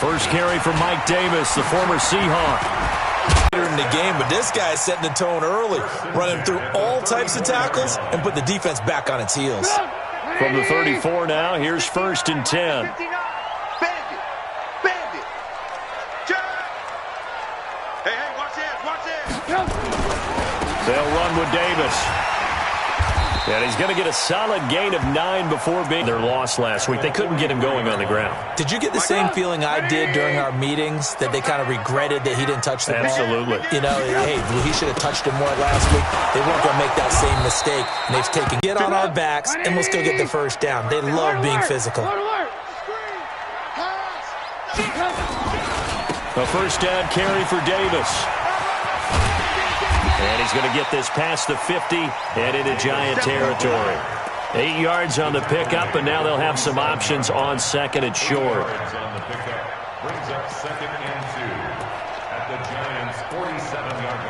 First carry for Mike Davis, the former Seahawk. In the game, but this guy's setting the tone early, running through all types of tackles and put the defense back on its heels. From the 34 now, here's 1st and 10. They'll run with Davis. And he's going to get a solid gain of 9 before being their loss last week. They couldn't get him going on the ground. Did you get the same feeling I did during our meetings, that they kind of regretted that he didn't touch the ball? Absolutely. You know, hey, he should have touched it more last week. They weren't going to make that same mistake, and they've taken get on our backs, and we'll still get the first down. They love being physical. A first down carry for Davis. And he's going to get this past the 50 and into Giant territory. 8 yards on the pickup, and now they'll have some options on 2nd and short. Brings up 2nd and 2 at the Giants' 47-yard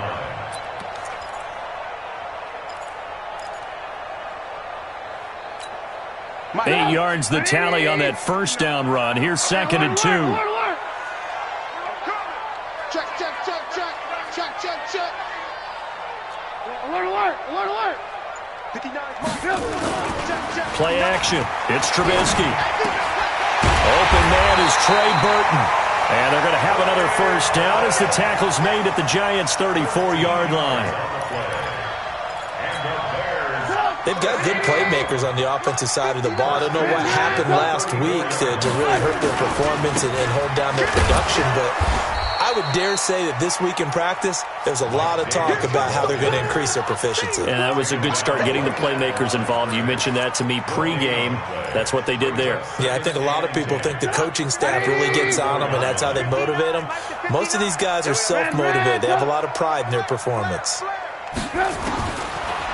line. 8 yards the tally on that first down run. Here's 2nd and 2. Check. Alert. Play action. It's Trubisky. Open man is Trey Burton. And they're going to have another first down as the tackle's made at the Giants' 34-yard line. They've got good playmakers on the offensive side of the ball. I don't know what happened last week to really hurt their performance and hold down their production, but I would dare say that this week in practice, there's a lot of talk about how they're going to increase their proficiency. And that was a good start, getting the playmakers involved. You mentioned that to me pregame. That's what they did there. Yeah, I think a lot of people think the coaching staff really gets on them, and that's how they motivate them. Most of these guys are self-motivated. They have a lot of pride in their performance.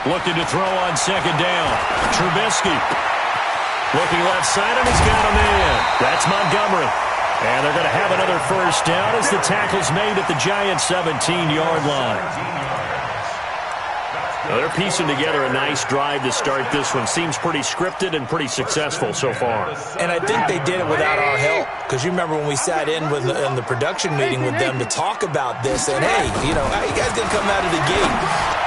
Looking to throw on 2nd down. Trubisky. Looking left side, and he's got him in. That's Montgomery. And they're going to have another first down as the tackle's made at the Giants' 17-yard line. Now they're piecing together a nice drive to start this one. Seems pretty scripted and pretty successful so far. And I think they did it without our help. Because you remember when we sat in the production meeting with them to talk about this, and hey, you know, how you guys going to come out of the gate?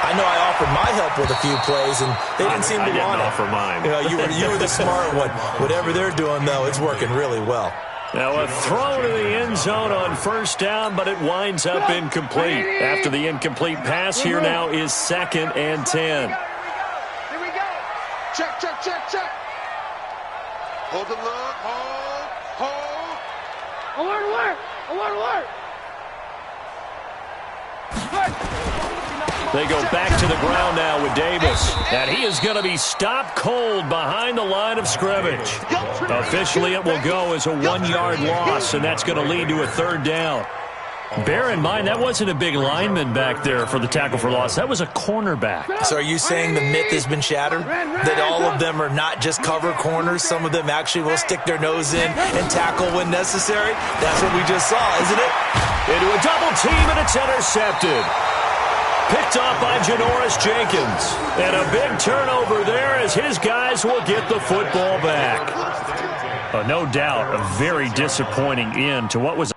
I know I offered my help with a few plays, and they didn't seem to want it. I didn't offer mine. You know, you were the smart one. Whatever they're doing, though, it's working really well. Now a throw to the end zone on first down, but it winds up incomplete. After the incomplete pass, here now is 2nd and 10. Here we go. Check. Hold the look. Hold. Alert. They go back to the ground now with Davis. And he is going to be stopped cold behind the line of scrimmage. Officially, it will go as a 1-yard loss, and that's going to lead to a 3rd down. Bear in mind, that wasn't a big lineman back there for the tackle for loss. That was a cornerback. So are you saying the myth has been shattered? That all of them are not just cover corners? Some of them actually will stick their nose in and tackle when necessary? That's what we just saw, isn't it? Into a double team, and it's intercepted. Picked off by Janoris Jenkins. And a big turnover there as his guys will get the football back. No doubt a very disappointing end to what was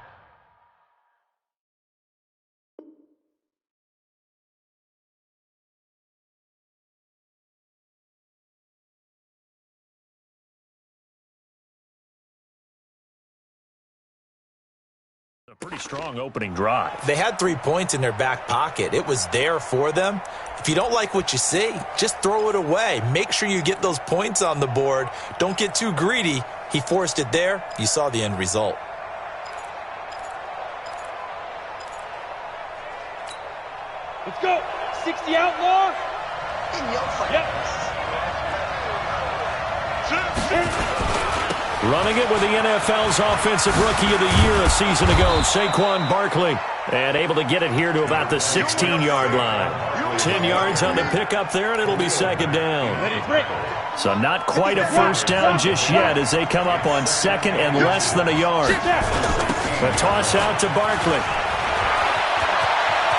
a pretty strong opening drive. They had 3 points in their back pocket. It was there for them. If you don't like what you see, just throw it away. Make sure you get those points on the board. Don't get too greedy. He forced it there. You saw the end result. Let's go. 60 outlaw. In your face. Yep. Running it with the NFL's Offensive Rookie of the Year a season ago, Saquon Barkley. And able to get it here to about the 16-yard line. 10 yards on the pickup there, and it'll be 2nd down. So not quite a first down just yet as they come up on 2nd and less than a yard. The toss out to Barkley.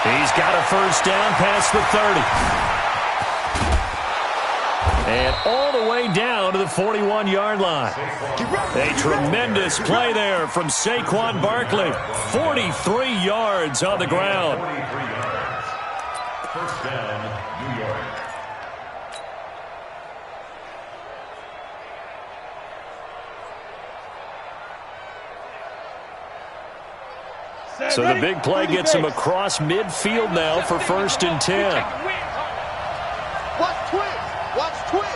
He's got a first down past the 30. And all the way down to the 41-yard line. A tremendous play there from Saquon Barkley. 43 yards on the ground. First down, New York. So the big play gets him across midfield now for 1st and 10. Watch twins. Watch twins.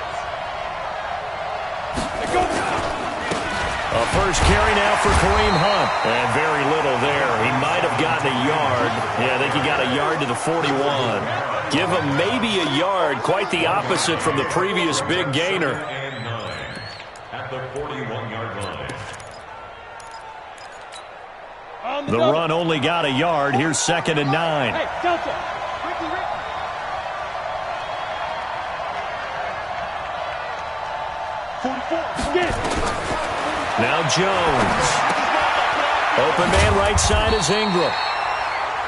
A first carry now for Kareem Hunt. And very little there. He might have gotten a yard. Yeah, I think he got a yard to the 41. Give him maybe a yard. Quite the opposite from the previous big gainer. And 9 at the 41-yard line. The run only got a yard. Here's 2nd and 9. Hey, Delta. Ricky. Now Jones. Open man right side is Ingram.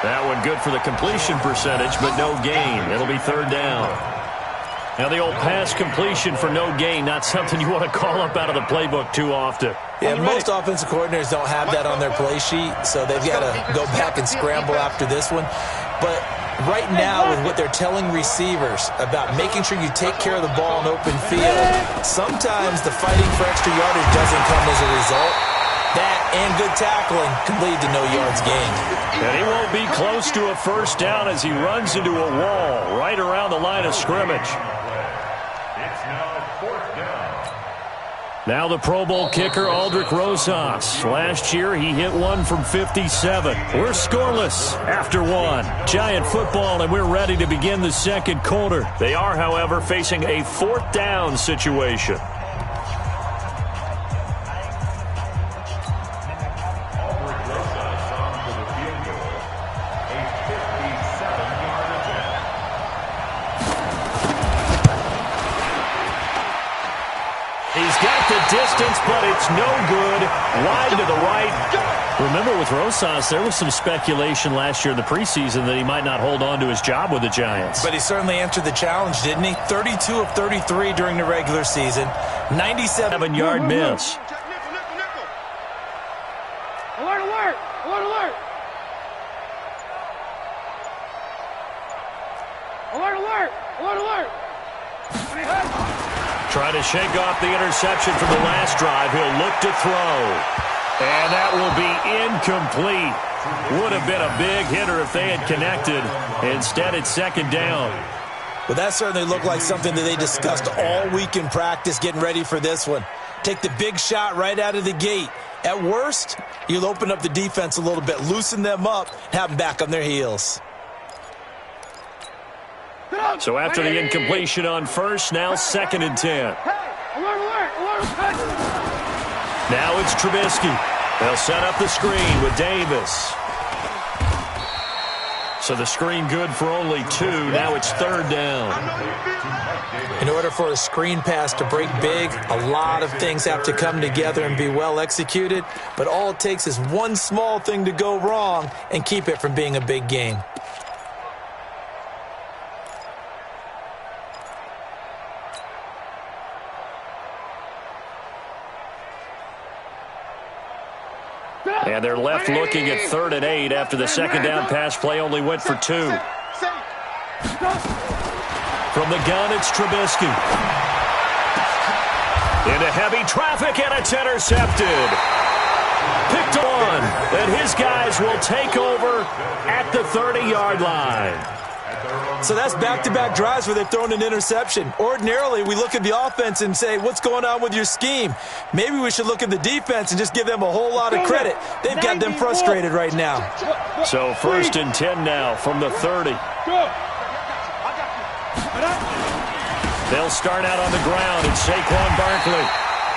That one good for the completion percentage, but no gain. It'll be 3rd down. Now the old pass completion for no gain, not something you want to call up out of the playbook too often. Yeah, most offensive coordinators don't have that on their play sheet, so they've got to go back and scramble after this one. But right now, with what they're telling receivers about making sure you take care of the ball in open field, sometimes the fighting for extra yardage doesn't come as a result. That and good tackling can lead to no yards gained. And he won't be close to a 1st down as he runs into a wall right around the line of scrimmage. It's now 4th down. Now the Pro Bowl kicker, Aldrick Rosas. Last year, he hit one from 57. We're scoreless after one. Giant football, and we're ready to begin the 2nd quarter. They are, however, facing a 4th down situation. Distance, but it's no good. Wide to the right. Remember, with Rosas, there was some speculation last year in the preseason that he might not hold on to his job with the Giants. But he certainly answered the challenge, didn't he? 32 of 33 during the regular season. 97-yard miss. Alert, alert, alert, alert. Alert, alert, alert, alert. Trying to shake off the interception from the last drive. He'll look to throw. And that will be incomplete. Would have been a big hitter if they had connected. Instead, it's 2nd down. Well, that certainly looked like something that they discussed all week in practice getting ready for this one. Take the big shot right out of the gate. At worst, you'll open up the defense a little bit, loosen them up, have them back on their heels. So after the incompletion on 1st, now 2nd and 10. Now it's Trubisky. They'll set up the screen with Davis. So the screen good for only 2. Now it's 3rd down. In order for a screen pass to break big, a lot of things have to come together and be well executed. But all it takes is one small thing to go wrong and keep it from being a big game. And they're left looking at 3rd and 8 after the 2nd down pass play only went for 2. From the gun, it's Trubisky. Into heavy traffic, and it's intercepted. Picked on, and his guys will take over at the 30-yard line. So that's back-to-back drives where they've thrown an interception. Ordinarily, we look at the offense and say, what's going on with your scheme? Maybe we should look at the defense and just give them a whole lot of credit. They've got them frustrated right now. So 1st and 10 now from the 30. They'll start out on the ground. It's Saquon Barkley.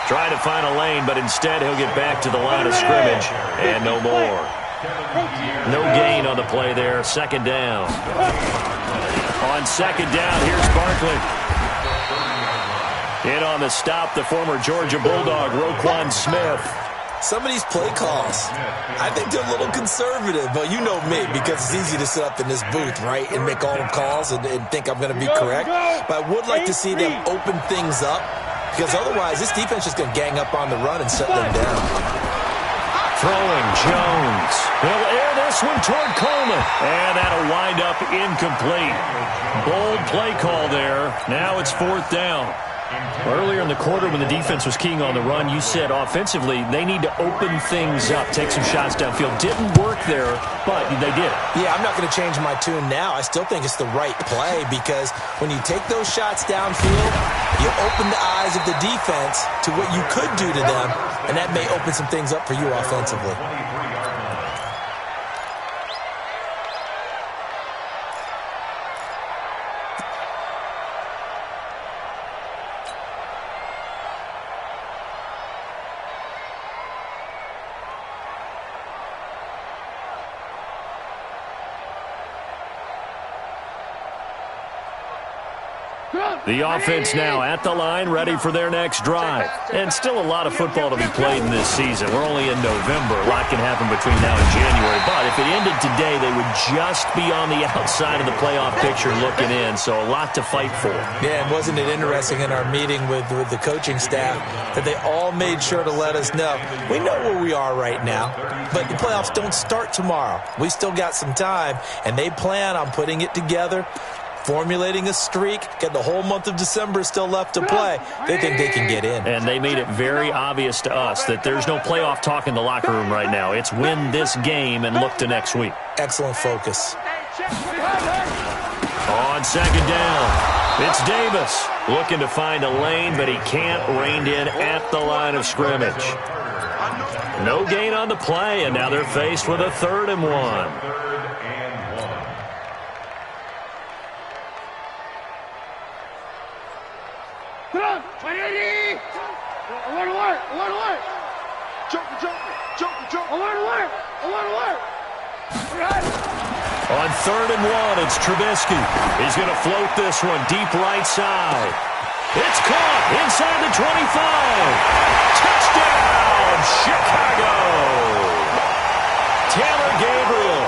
Trying to find a lane, but instead he'll get back to the line of scrimmage. And no more. No gain on the play there. 2nd down. On 2nd down, here's Barkley. In on the stop, the former Georgia Bulldog, Roquan Smith. Some of these play calls, I think they're a little conservative, but you know me, because it's easy to sit up in this booth, right, and make all the calls and think I'm going to be correct. But I would like to see them open things up, because otherwise this defense is going to gang up on the run and shut them down. Throwing Jones. He'll air this one toward Coleman. And that'll wind up incomplete. Bold play call there. Now it's 4th down. Earlier in the quarter when the defense was keying on the run, you said offensively they need to open things up, take some shots downfield. Didn't work there, but they did. Yeah, I'm not going to change my tune now. I still think it's the right play because when you take those shots downfield, you open the eyes of the defense to what you could do to them, and that may open some things up for you offensively. The offense now at the line, ready for their next drive. And still a lot of football to be played in this season. We're only in November. A lot can happen between now and January. But if it ended today, they would just be on the outside of the playoff picture looking in. So a lot to fight for. Yeah, and wasn't it interesting in our meeting with the coaching staff that they all made sure to let us know, we know where we are right now, but the playoffs don't start tomorrow. We still got some time, and they plan on putting it together, formulating a streak, get the whole month of December still left to play. They think they can get in. And they made it very obvious to us that there's no playoff talk in the locker room right now. It's win this game and look to next week. Excellent focus. On 2nd down, it's Davis looking to find a lane, but he can't rein in at the line of scrimmage. No gain on the play, and now they're faced with a 3rd and 1. Come on, 180! I want to work, I want to work! Jump! I want to work, I want to work! On 3rd and 1, it's Trubisky. He's going to float this one deep right side. It's caught inside the 25. Touchdown, Chicago! Taylor Gabriel,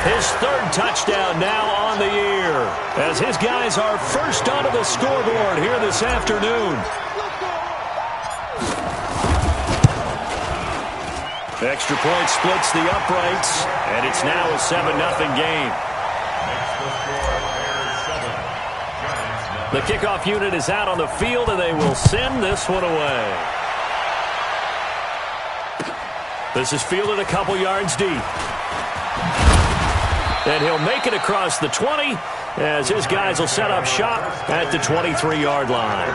his 3rd touchdown now on the year, as his guys are first onto the scoreboard here this afternoon. Extra point splits the uprights, and it's now a 7-0 game. The kickoff unit is out on the field, and they will send this one away. This is fielded a couple yards deep. And he'll make it across the 20 as his guys will set up shop at the 23-yard line.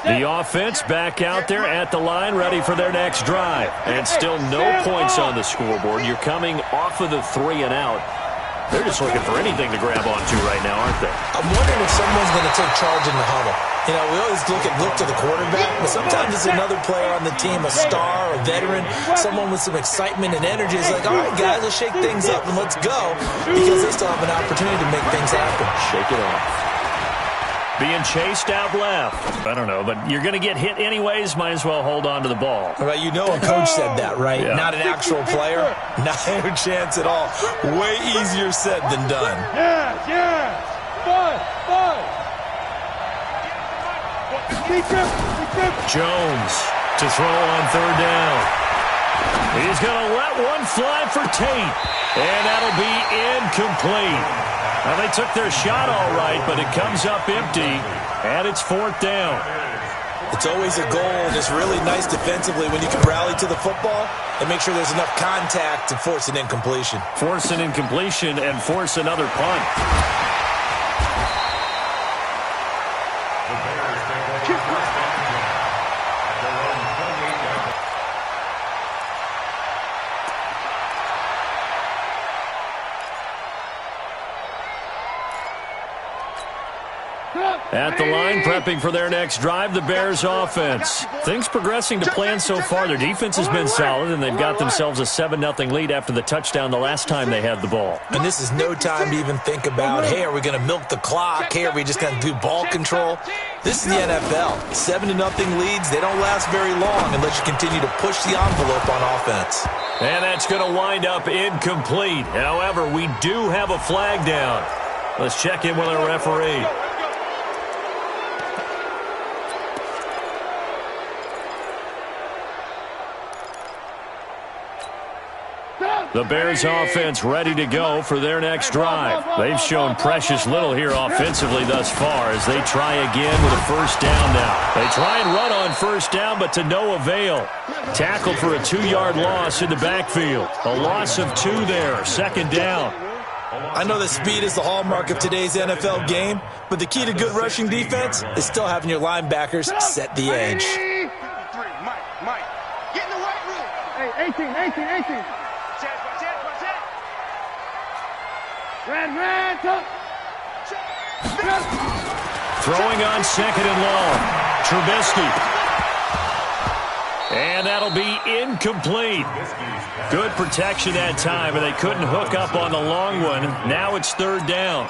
The offense back out there at the line, ready for their next drive. And still no points on the scoreboard. You're coming off of the 3 and out. They're just looking for anything to grab onto right now, aren't they? I'm wondering if someone's going to take charge in the huddle. You know, we always look to the quarterback, but sometimes it's another player on the team, a star, a veteran, someone with some excitement and energy. It's like, all right, guys, let's shake things up and let's go, because they still have an opportunity to make things happen. Shake it off. Being chased out left. I don't know, but you're going to get hit anyways. Might as well hold on to the ball. Right, you know a coach said that, right? Yeah. Not an actual player. Not a chance at all. Way easier said than done. Yes! Fun! Jones to throw on 3rd down. He's going to let one fly for Tate. And that'll be incomplete. Now, they took their shot all right, but it comes up empty, and it's 4th down. It's always a goal, and it's really nice defensively when you can rally to the football and make sure there's enough contact to force an incompletion. Force an incompletion and force another punt. At the line, prepping for their next drive, the Bears offense. Things progressing to plan so far. Their defense has been solid, and they've got themselves a 7-0 lead after the touchdown the last time they had the ball. And this is no time to even think about, hey, are we going to milk the clock? Hey, are we just going to do ball control? This is the NFL. 7-0 leads, they don't last very long unless you continue to push the envelope on offense. And that's going to wind up incomplete. However, we do have a flag down. Let's check in with our referee. The Bears offense ready to go for their next drive. They've shown precious little here offensively thus far as they try again with a first down now. They try and run on first down, but to no avail. Tackled for a 2-yard loss in the backfield. A loss of 2 there, second down. I know that speed is the hallmark of today's NFL game, but the key to good rushing defense is still having your linebackers set the edge. Mike, get in the right room. Hey, 18. Red, up. Throwing on second and long. Trubisky. And that'll be incomplete. Good protection that time, but they couldn't hook up on the long one. Now it's third down.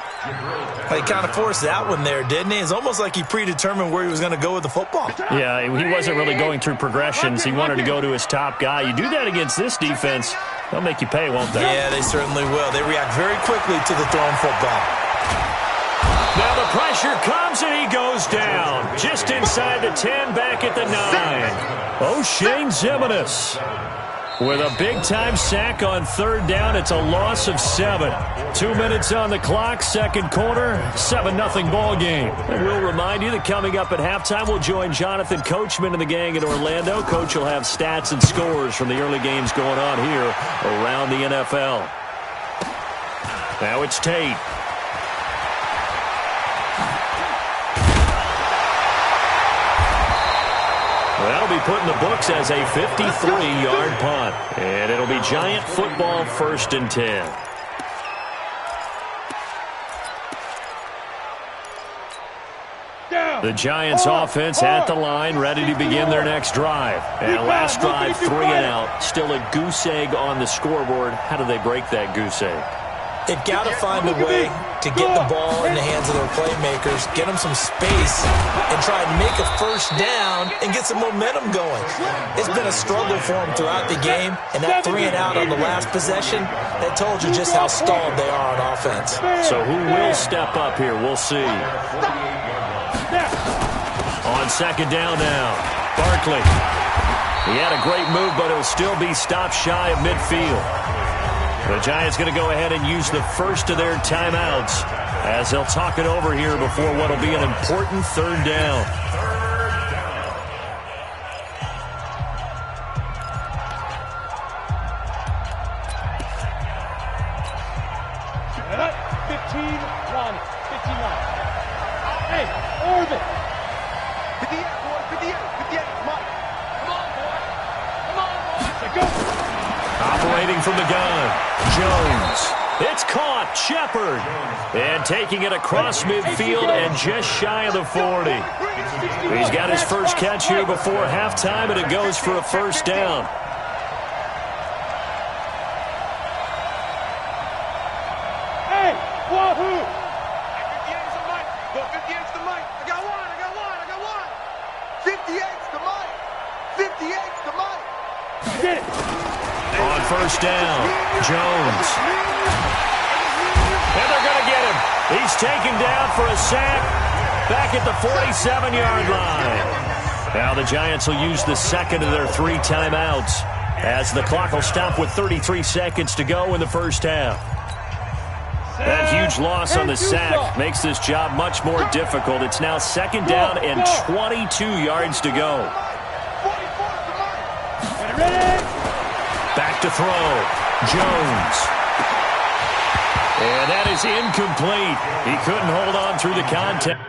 He kind of forced that one there, didn't he? It's almost like he predetermined where he was going to go with the football. Yeah, he wasn't really going through progressions. He wanted to go to his top guy. You do that against this defense, they'll make you pay, won't they? Yeah, they certainly will. They react very quickly to the thrown football. Now the pressure comes and he goes down. Just inside the 10, back at the 9. O'Shane Zimenez with a big-time sack on third down. It's a loss of 7. 2 minutes on the clock, second quarter, 7-0 ball game. And we'll remind you that coming up at halftime, we'll join Jonathan Coachman and the gang in Orlando. Coach will have stats and scores from the early games going on here around the NFL. Now it's Tate. That'll be put in the books as a 53-yard punt. And it'll be Giant football, 1st and 10. The Giants offense at the line, ready to begin their next drive. And last drive, 3 and out. Still a goose egg on the scoreboard. How do they break that goose egg? They've got to find a way to get the ball in the hands of their playmakers, get them some space, and try and make a first down and get some momentum going. It's been a struggle for them throughout the game, and that 3 and out on the last possession, that told you just how stalled they are on offense. So who will step up here? We'll see. On second down now, Barkley. He had a great move, but he'll still be stopped shy of midfield. The Giants going to go ahead and use the first of their timeouts as they'll talk it over here before what will be an important third down. Hey, Orbit. 58, boy, 58. Come on, boy. Let's go. Operating from the gun, Jones. It's caught, Shepard. And taking it across midfield and just shy of the 40. He's got his first catch here before halftime, and it goes for a first down. Hey, wahoo! 58's the mic. Go, 58's the mic. I got one. 58's the mic. 58's the mic. Get it. On first down, Jones. And they're going to get him. He's taken down for a sack back at the 47-yard line. Now the Giants will use the second of their 3 timeouts as the clock will stop with 33 seconds to go in the first half. That huge loss on the sack makes this job much more difficult. It's now second down and 22 yards to go. Back to throw. Jones. And that is incomplete. He couldn't hold on through the contact.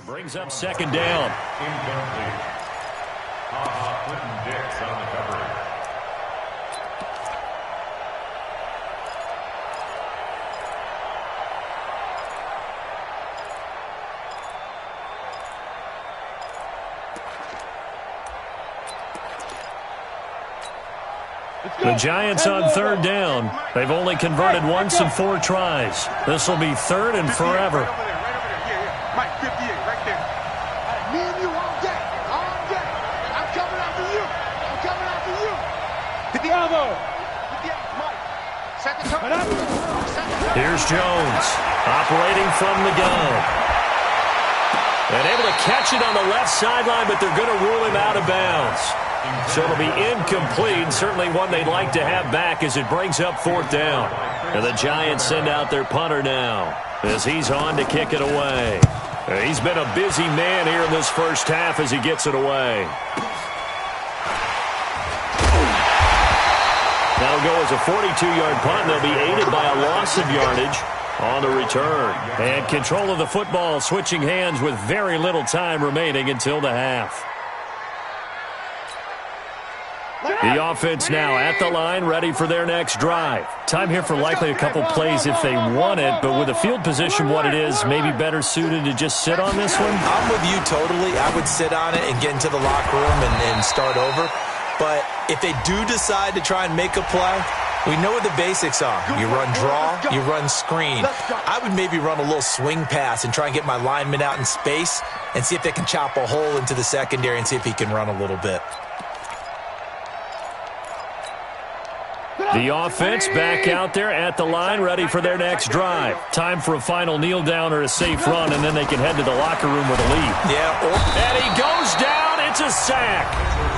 Brings up second down. Incomplete. Clinton Dix on the coverage. The Giants on third down. They've only converted once in 4 tries. This will be third and forever. Right over there. Yeah. Mike, 58, right there. Me and you all day. All day. I'm coming after you. I'm coming after you. Bravo. 58, Mike. Set the tone. Here's Jones, operating from the gun. And able to catch it on the left sideline, but they're going to rule him out of bounds. So it'll be incomplete, certainly one they'd like to have back as it brings up fourth down. And the Giants send out their punter now as he's on to kick it away. He's been a busy man here in this first half as he gets it away. That'll go as a 42-yard punt. They'll be aided by a loss of yardage on the return. And control of the football switching hands with very little time remaining until the half. The offense now at the line, ready for their next drive. Time here for likely a couple plays if they want it, but with the field position what it is, maybe better suited to just sit on this one? I'm with you totally. I would sit on it and get into the locker room and start over. But if they do decide to try and make a play, we know what the basics are. You run draw, you run screen. I would maybe run a little swing pass and try and get my lineman out in space and see if they can chop a hole into the secondary and see if he can run a little bit. The offense back out there at the line, ready for their next drive. Time for a final kneel down or a safe run, and then they can head to the locker room with a lead. Yeah. And he goes down. It's a sack.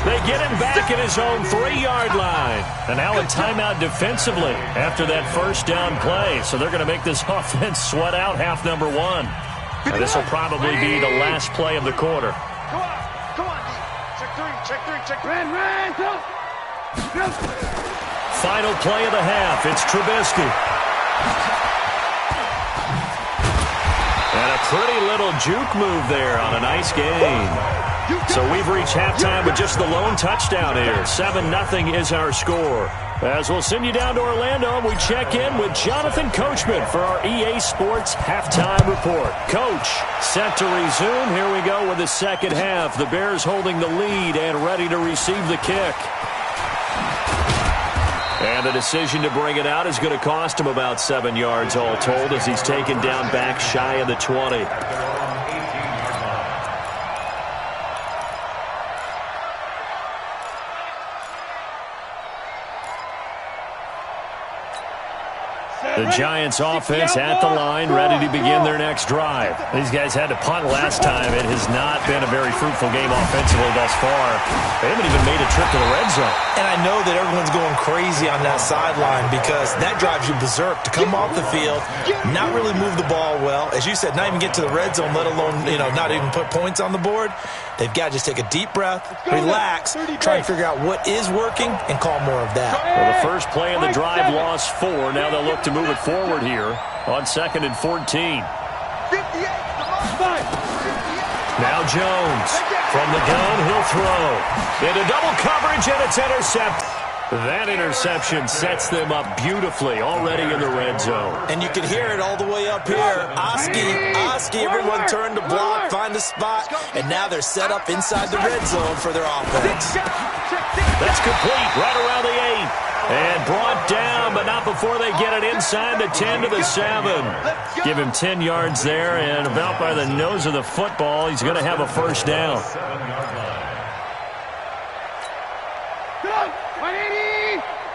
They get him back at his own 3-yard line. And now a timeout defensively after that first down play. So they're going to make this offense sweat out half number 1. And this will probably be the last play of the quarter. Come on, D. Check three. Ran, go. Final play of the half. It's Trubisky. And a pretty little juke move there on a nice game. So we've reached halftime with just the lone touchdown here. 7-0 is our score. As we'll send you down to Orlando, we check in with Jonathan Coachman for our EA Sports Halftime Report. Coach, set to resume. Here we go with the second half. The Bears holding the lead and ready to receive the kick. And the decision to bring it out is going to cost him about 7 yards all told as he's taken down back shy of the 20. The Giants offense at the line, ready to begin their next drive. These guys had to punt last time. It has not been a very fruitful game offensively thus far. They haven't even made a trip to the red zone. And I know that everyone's going crazy on that sideline because that drives you berserk to come off the field, not really move the ball well. As you said, not even get to the red zone, let alone, not even put points on the board. They've got to just take a deep breath, relax, try and figure out what is working, and call more of that. Well, the first play of the drive lost 4. Now they'll look to move it forward here on 2nd and 14. 58, Now Jones from the gun, he'll throw. Into double coverage, and it's intercepted. That interception sets them up beautifully already in the red zone. And you can hear it all the way up here. Oski, everyone turned to block, find a spot, and now they're set up inside the red zone for their offense. That's complete right around the 8. And brought down, but not before they get it inside the 10 to the 7. Give him 10 yards there, and about by the nose of the football, he's going to have a first down.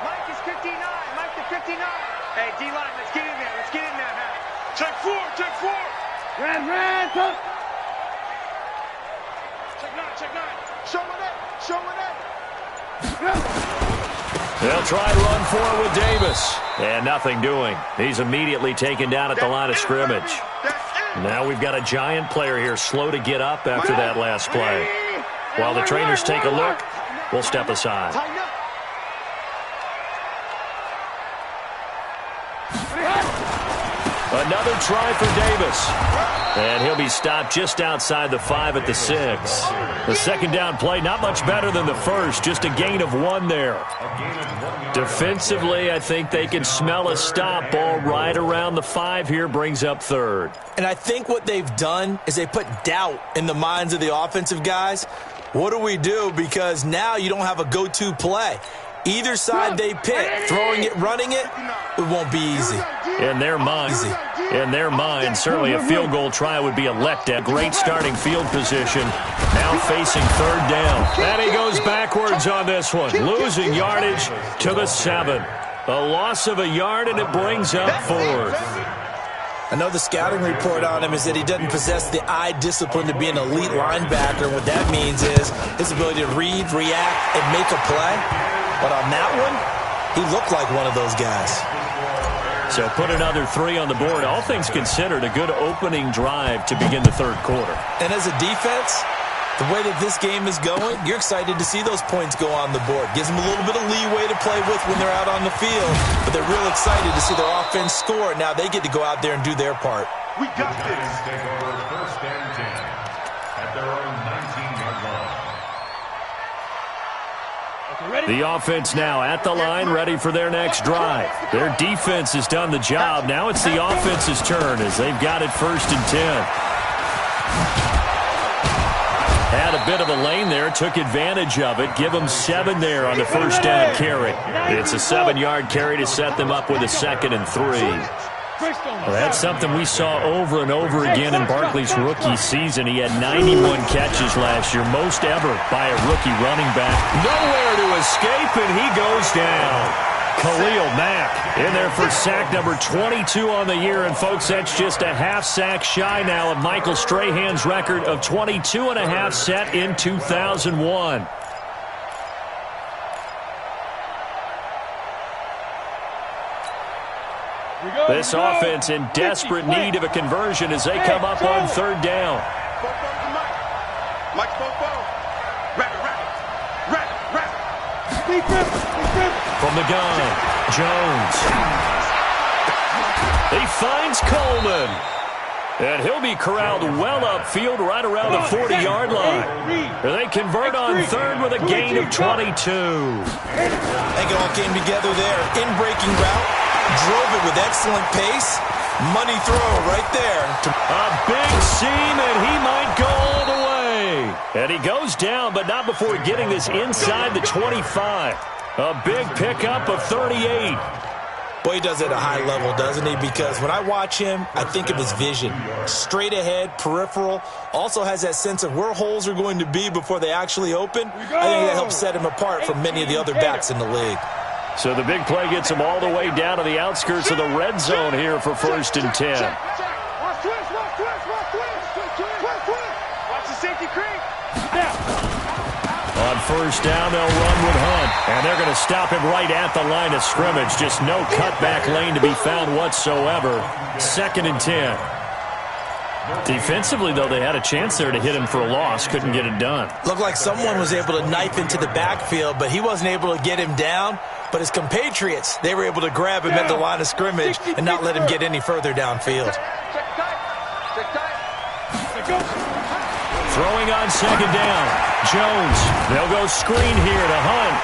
Mike is 59. Mike to 59. Hey, D-line, let's get in there. Let's get in there, man. Check 4. Ran, go. Check 9. Show it. They'll try to run forward with Davis. And nothing doing. He's immediately taken down at the line of scrimmage. Now we've got a Giant player here slow to get up after that last play. While the trainers take a look, we'll step aside. A Another try for Davis. And he'll be stopped just outside the 5 at the 6. The second down play, not much better than the first, just a gain of 1 there. Defensively, I think they can smell a stop. Ball right around the 5 here, brings up 3rd. And I think what they've done is they put doubt in the minds of the offensive guys. What do we do? Because now you don't have a go-to play. Either side they pick, throwing it, running it, it won't be easy. In their mind, certainly a field goal try would be a letdown. Great starting field position. Now facing 3rd down. And he goes backwards on this one. Losing yardage to the 7. A loss of a yard, and it brings up 4th. I know the scouting report on him is that he doesn't possess the eye discipline to be an elite linebacker. What that means is his ability to read, react, and make a play. But on that one, he looked like one of those guys. So put another 3 on the board. All things considered, a good opening drive to begin the 3rd quarter. And as a defense, the way that this game is going, you're excited to see those points go on the board. Gives them a little bit of leeway to play with when they're out on the field. But they're real excited to see their offense score. Now they get to go out there and do their part. We got this. Take over 1st and 10 at their own 19-yard line. The offense now at the line, ready for their next drive. Their defense has done the job. Now it's the offense's turn as they've got it 1st and 10. Had a bit of a lane there, took advantage of it. Give them 7 there on the 1st down carry. It's a 7-yard carry to set them up with a 2nd and 3. Well, that's something we saw over and over again in Barkley's rookie season. He had 91 catches last year, most ever by a rookie running back. Nowhere to escape, and he goes down. Khalil Mack in there for sack number 22 on the year. And, folks, that's just a half sack shy now of Michael Strahan's record of 22 and a half set in 2001. This offense in desperate need of a conversion as they come up on 3rd down. From the gun, Jones. He finds Coleman. And he'll be corralled well upfield right around the 40-yard line. They convert on 3rd with a gain of 22. I think it all came together there. In-breaking route. Drove it with excellent pace. Money throw right there. A big seam, and he might go all the way. And he goes down, but not before getting this inside the 25. A big pickup of 38. Boy, he does it at a high level, doesn't he? Because when I watch him, I think of his vision. Straight ahead, peripheral. Also has that sense of where holes are going to be before they actually open. I think that helps set him apart from many of the other backs in the league. So the big play gets him all the way down to the outskirts of the red zone here for 1st and 10. Watch the safety creep. On 1st down, they'll run with Hunt. And they're going to stop him right at the line of scrimmage. Just no cutback lane to be found whatsoever. 2nd and 10. Defensively, though, they had a chance there to hit him for a loss. Couldn't get it done. Looked like someone was able to knife into the backfield, but he wasn't able to get him down. But his compatriots, they were able to grab him at the line of scrimmage and not let him get any further downfield. Throwing on 2nd down. Jones. They'll go screen here to Hunt.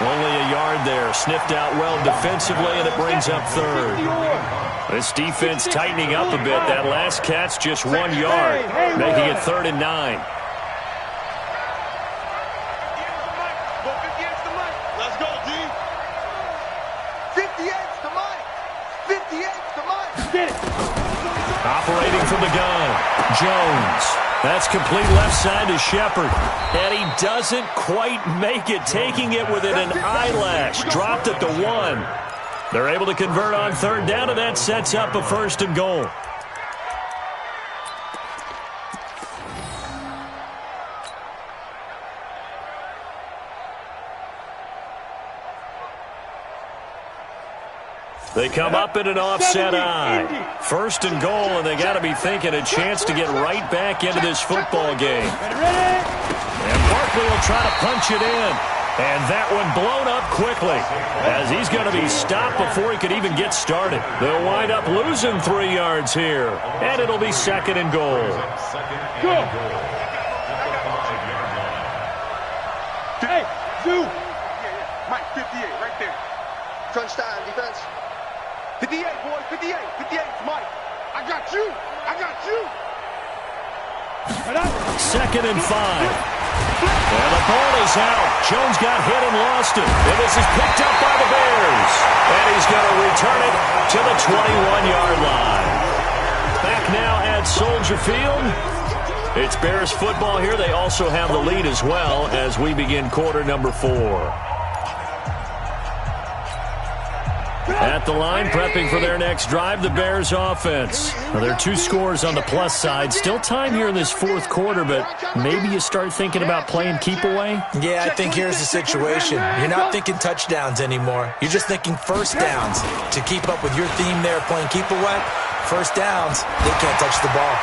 Only a yard there. Sniffed out well defensively, and it brings up 3rd. This defense tightening up a bit. That last catch just 1 yard, making it 3rd and 9. Operating from the gun, Jones. That's complete left side to Shepard. And he doesn't quite make it, taking it within an eyelash. Dropped at the 1. They're able to convert on 3rd down, and that sets up a 1st and goal. They come up in an offset eye. 1st and goal, and they got to be thinking a chance to get right back into this football game. And Barkley will try to punch it in. And that one blown up quickly as he's going to be stopped before he could even get started. They'll wind up losing 3 yards here, and it'll be 2nd and goal. Go. Hey, Zoo. Mike, 58, right there. Crunch time, defense. 58, boys, 58. 58, Mike. I got you. I got you. 2nd and 5. And the ball is out. Jones got hit and lost it. And this is picked up by the Bears. And he's going to return it to the 21-yard line. Back now at Soldier Field. It's Bears football here. They also have the lead as well as we begin quarter number 4. At the line, prepping for their next drive, the Bears offense. Well, there are 2 scores on the plus side. Still time here in this 4th quarter, but maybe you start thinking about playing keep away? Yeah, I think here's the situation. You're not thinking touchdowns anymore. You're just thinking first downs. To keep up with your theme there, playing keep away, first downs, they can't touch the ball.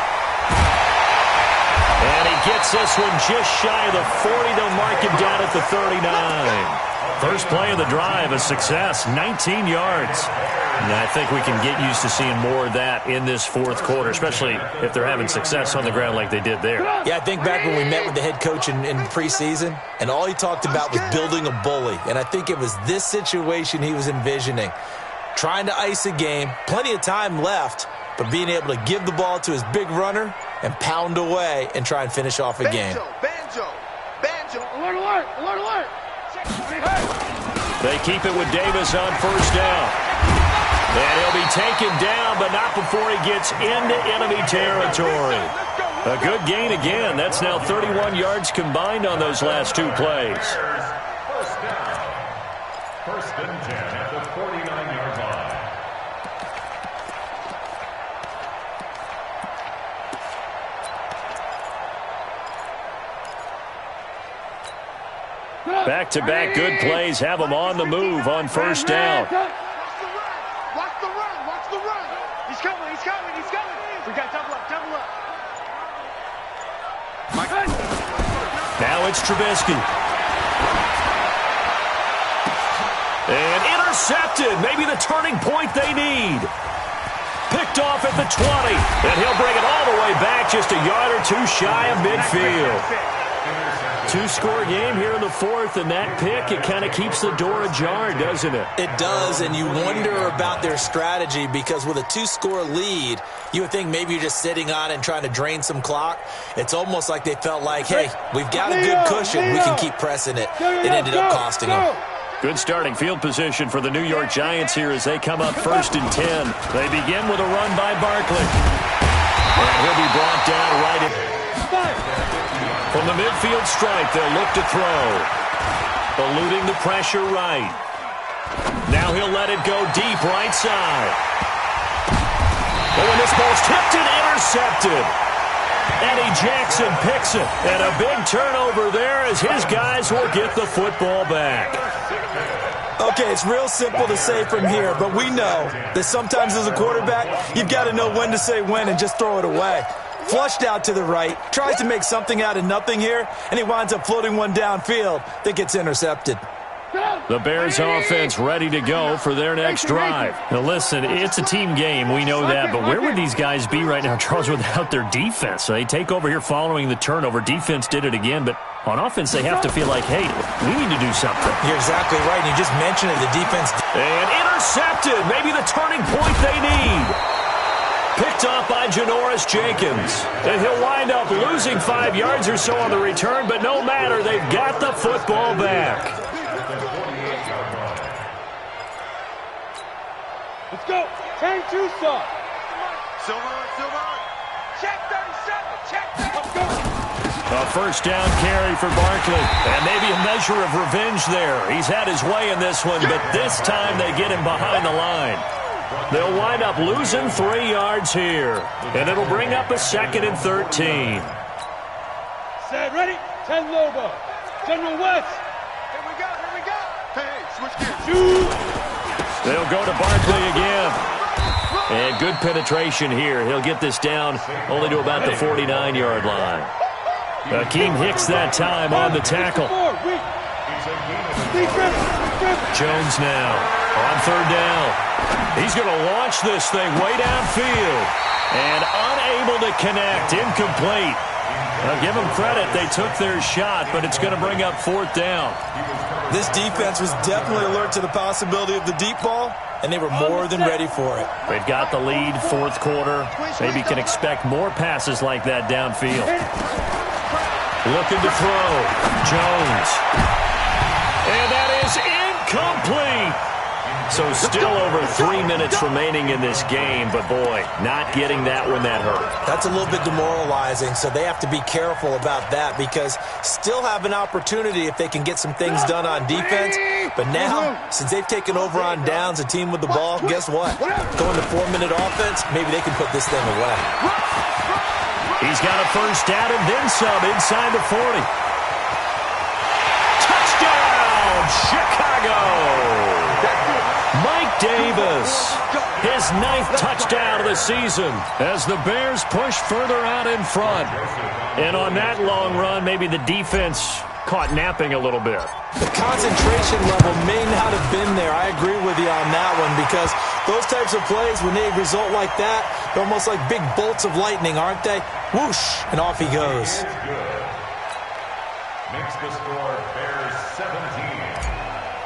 And he gets this one just shy of the 40. They'll mark him down at the 39. First play of the drive, a success, 19 yards. And I think we can get used to seeing more of that in this 4th quarter, especially if they're having success on the ground like they did there. Yeah, I think back when we met with the head coach in preseason, and all he talked about was building a bully. And I think it was this situation he was envisioning. Trying to ice a game, plenty of time left, but being able to give the ball to his big runner and pound away and try and finish off a game. Banjo. Alert, alert, alert, alert. They keep it with Davis on first down. And he'll be taken down, but not before he gets into enemy territory. A good gain again. That's now 31 yards combined on those last 2 plays. First down. 1st and 10 at the 49-yard line. Back-to-back good plays have them on the move on first down. Watch the run. He's coming. We got double up. Now it's Trubisky. And intercepted. Maybe the turning point they need. Picked off at the 20. And he'll bring it all the way back just a yard or 2 shy of midfield. 2-score game here in the 4th, and that pick, it kind of keeps the door ajar, doesn't it? It does, and you wonder about their strategy because with a 2-score lead, you would think maybe you're just sitting on it and trying to drain some clock. It's almost like they felt like, hey, we've got a good cushion. We can keep pressing it. It ended up costing them. Good starting field position for the New York Giants here as they come up 1st and 10. They begin with a run by Barkley. And he'll be brought down right in. From the midfield stripe, they'll look to throw. Eluding the pressure right. Now he'll let it go deep right side. Oh, and this ball's tipped and intercepted. Eddie Jackson picks it. And a big turnover there as his guys will get the football back. Okay, it's real simple to say from here, but we know that sometimes as a quarterback, you've got to know when to say when and just throw it away. Flushed out to the right, tries to make something out of nothing here, and he winds up floating one downfield that gets intercepted. The Bears offense ready to go for their next drive. Now listen, it's a team game, we know that, but where would these guys be right now, Charles, without their defense? They take over here following the turnover. Defense did it again, but on offense they have to feel like, hey, we need to do something. You're exactly right, and you just mentioned it, the defense. And intercepted, maybe the turning point they need. Picked off by Janoris Jenkins. And he'll wind up losing 5 yards or so on the return, but no matter, they've got the football back. Let's go. 10 Tucson. Silver. Check 37. Check. Let's go. A first down carry for Barkley. And maybe a measure of revenge there. He's had his way in this one, but this time they get him behind the line. They'll wind up losing 3 yards here. And it'll bring up a 2nd and 13. Set, ready? 10 Lobo. General West. Here we go. Hey, switch gears. Shoot. They'll go to Barkley again. And good penetration here. He'll get this down only to about the 49-yard line. Akeem Hicks that time on the tackle. It's a gain Jones now on third down. He's going to launch this thing way downfield. And unable to connect. Incomplete. I'll give them credit. They took their shot, but it's going to bring up fourth down. This defense was definitely alert to the possibility of the deep ball, and they were more than ready for it. They've got the lead, fourth quarter. Maybe can expect more passes like that downfield. Looking to throw. Jones. And that is incomplete. So still over 3 minutes remaining in this game, but boy, not getting that when that hurt. That's a little bit demoralizing, so they have to be careful about that because still have an opportunity if they can get some things done on defense. But now, since they've taken over on downs, a team with the ball, guess what? Going to 4-minute offense, maybe they can put this thing away. He's got a first down and then some inside the 40. Touchdown, Chicago! Mike Davis, his 9th touchdown of the season as the Bears push further out in front. And on that long run, maybe the defense caught napping a little bit. The concentration level may not have been there. I agree with you on that one because those types of plays, when they result like that, they're almost like big bolts of lightning, aren't they? Whoosh, and off he goes. Makes the score Bears 17,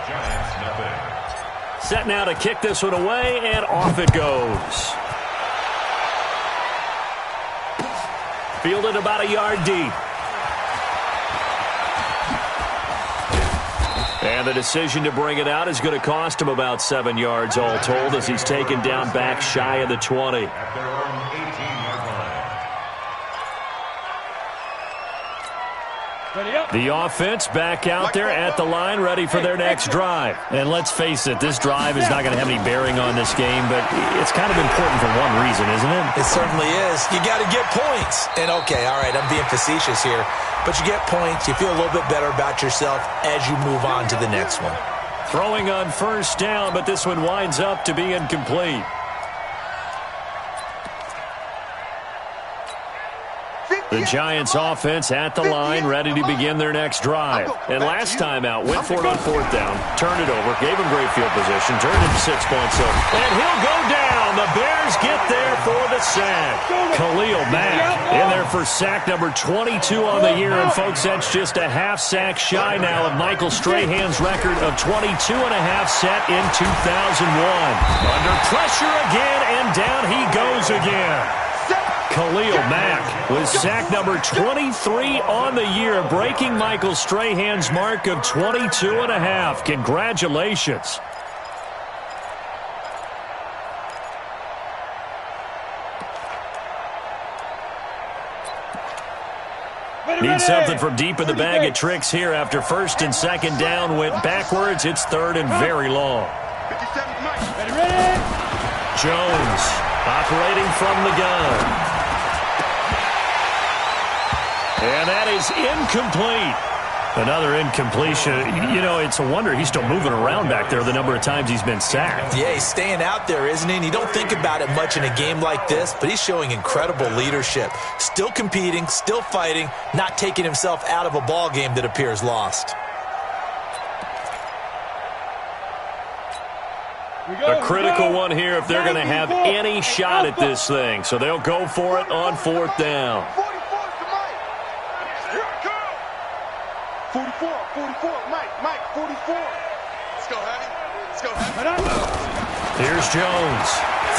Giants nothing. Set now to kick this one away, and off it goes. Fielded about a yard deep. And the decision to bring it out is going to cost him about 7 yards all told as he's taken down back shy of the 20. At their own 18-yard line. The offense back out there at the line, ready for their next drive. And let's face it, this drive is not going to have any bearing on this game, but it's kind of important for one reason, isn't it? It certainly is. You got to get points. And okay, all right, I'm being facetious here, but you get points, you feel a little bit better about yourself as you move on to the next one. Throwing on first down, but this one winds up to be incomplete. The Giants offense at the line, ready to begin their next drive. And last time out, went for it on fourth down, turned it over, gave him great field position, turned it to 6 points. And he'll go down. The Bears get there for the sack. Khalil Mack in there for sack number 22 on the year. And folks, that's just a half sack shy now of Michael Strahan's record of 22 and a half set in 2001. Under pressure again, and down he goes again. Khalil Mack with sack number 23 on the year, breaking Michael Strahan's mark of 22 and a half. Congratulations. Need something from deep in the bag of tricks here after first and second down went backwards. It's third and very long. Jones operating from the gun. And that is incomplete. Another incompletion. You know, it's a wonder he's still moving around back there the number of times he's been sacked. Yeah, he's staying out there, isn't he? And you don't think about it much in a game like this, but he's showing incredible leadership. Still competing, still fighting, not taking himself out of a ball game that appears lost. A critical one here if they're going to have any shot at this thing. So they'll go for it on fourth down. 44, Mike, 44. Let's go, Honey. Let's go, Honey. Here's Jones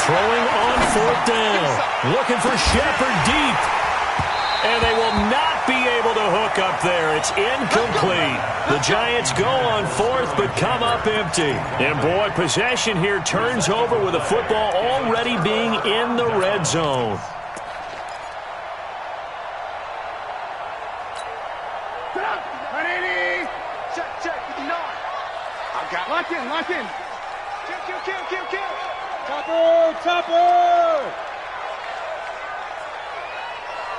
throwing on fourth down. Looking for Shepard deep. And they will not be able to hook up there. It's incomplete. The Giants go on fourth but come up empty. And boy, possession here turns over with the football already being in the red zone. Lock in. Kill. Topper.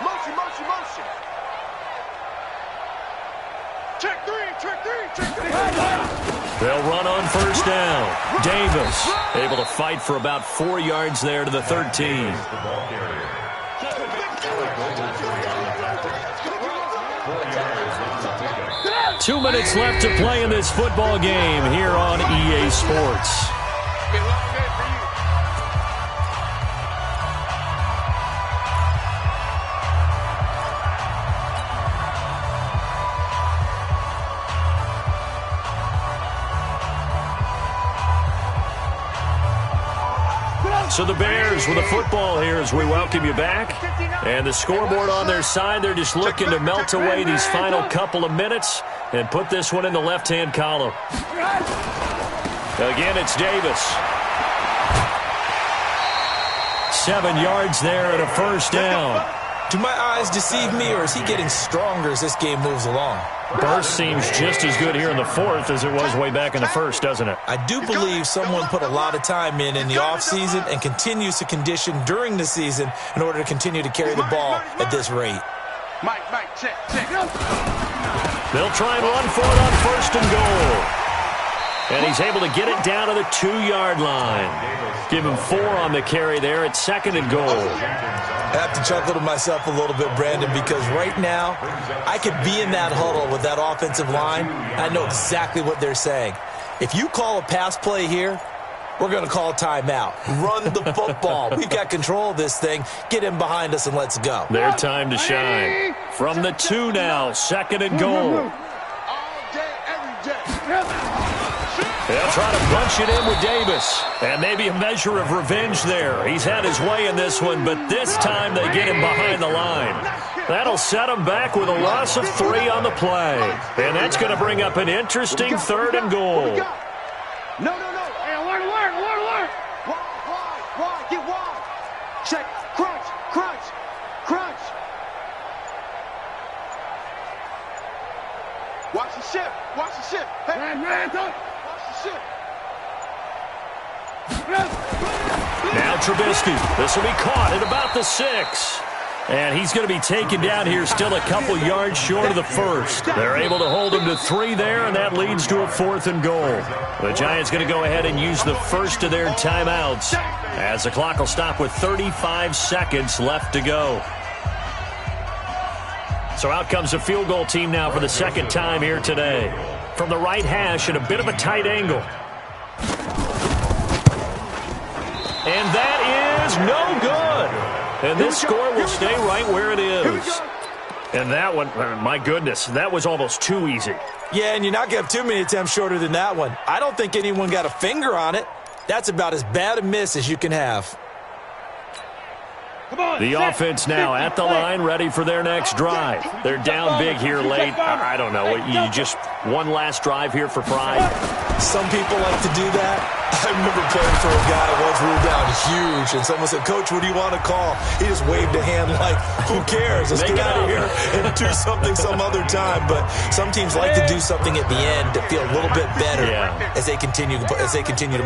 Motion. Check three. They'll run on first down. Davis able to fight for about 4 yards there to the 13. 2 minutes left to play in this football game here on EA Sports. So the Bears with a football here as we welcome you back. And the scoreboard on their side, they're just looking to melt away these final couple of minutes and put this one in the left-hand column. Again, it's Davis. 7 yards there and a first down. Do my eyes deceive me, or is he getting stronger as this game moves along? Burst seems just as good here in the fourth as it was way back in the first, doesn't it? I do believe someone put a lot of time in the offseason and continues to condition during the season in order to continue to carry the ball at this rate. Mike, check. They'll try and run for it on first and goal. And he's able to get it down to the 2-yard line. Give him 4 on the carry there at second and goal. I have to chuckle to myself a little bit, Brandon, because right now I could be in that huddle with that offensive line. I know exactly what they're saying. If you call a pass play here, we're going to call a timeout. Run the football. We've got control of this thing. Get him behind us and let's go. Their time to shine. From the 2 now, second and goal. All day, every day. They'll try to bunch it in with Davis. And maybe a measure of revenge there. He's had his way in this one, but this time they get him behind the line. That'll set him back with a loss of 3 on the play. And that's going to bring up an interesting third and goal. No. Hey, alert. Wide. Get wide. Check. Crunch. Watch the shift. Hey. Watch the shift. Now Trubisky. This will be caught at about the 6. And he's going to be taken down here still a couple yards short of the first. They're able to hold him to 3 there, and that leads to a 4th and goal. The Giants going to go ahead and use the first of their timeouts as the clock will stop with 35 seconds left to go. So out comes the field goal team now for the second time here today. From the right hash at a bit of a tight angle. And that is no good. And this score will stay right where it is. And that one, my goodness, that was almost too easy. Yeah, and you're not going to have too many attempts shorter than that one. I don't think anyone got a finger on it. That's about as bad a miss as you can have. The offense now at the line, ready for their next drive. They're down big here late. I don't know. You just one last drive here for pride? Some people like to do that. I remember playing for a guy once we were down huge, and someone said, "Coach, what do you want to call?" He just waved a hand like, "Who cares? Let's get out of here and do something some other time." But some teams like to do something at the end to feel a little bit better as they continue to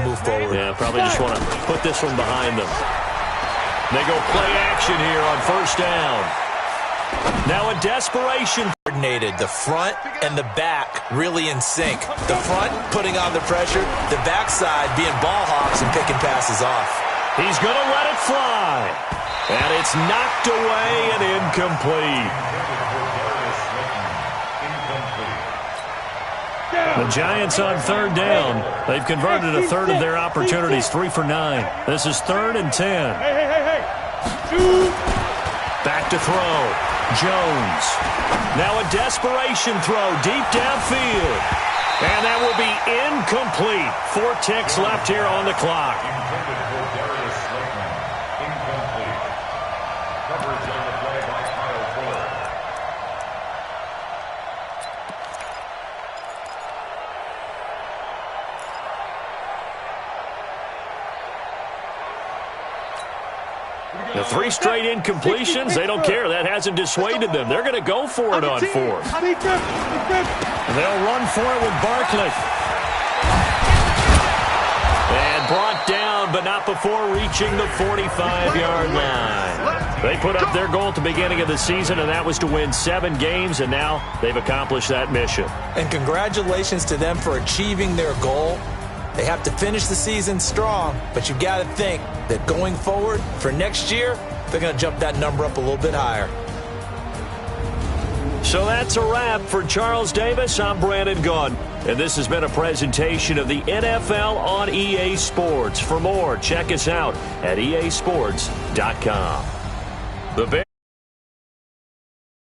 move forward. Yeah, probably just want to put this one behind them. They go play action here on first down. Now a desperation. Coordinated, the front and the back really in sync. The front putting on the pressure, the backside being ball hawks and picking passes off. He's going to let it fly. And it's knocked away and incomplete. The Giants on third down. They've converted a third of their opportunities, 3 for 9. This is 3rd and 10. Hey. Back to throw. Jones. Now a desperation throw deep downfield. And that will be incomplete. 4 ticks left here on the clock. The 3 straight incompletions, they don't care. That hasn't dissuaded them. They're going to go for it on 4th. They'll run for it with Barkley. And brought down, but not before reaching the 45-yard line. They put up their goal at the beginning of the season, and that was to win 7 games, and now they've accomplished that mission. And congratulations to them for achieving their goal. They have to finish the season strong, but you got to think that going forward for next year, they're going to jump that number up a little bit higher. So that's a wrap. For Charles Davis, I'm Brandon Gunn. And this has been a presentation of the NFL on EA Sports. For more, check us out at easports.com. The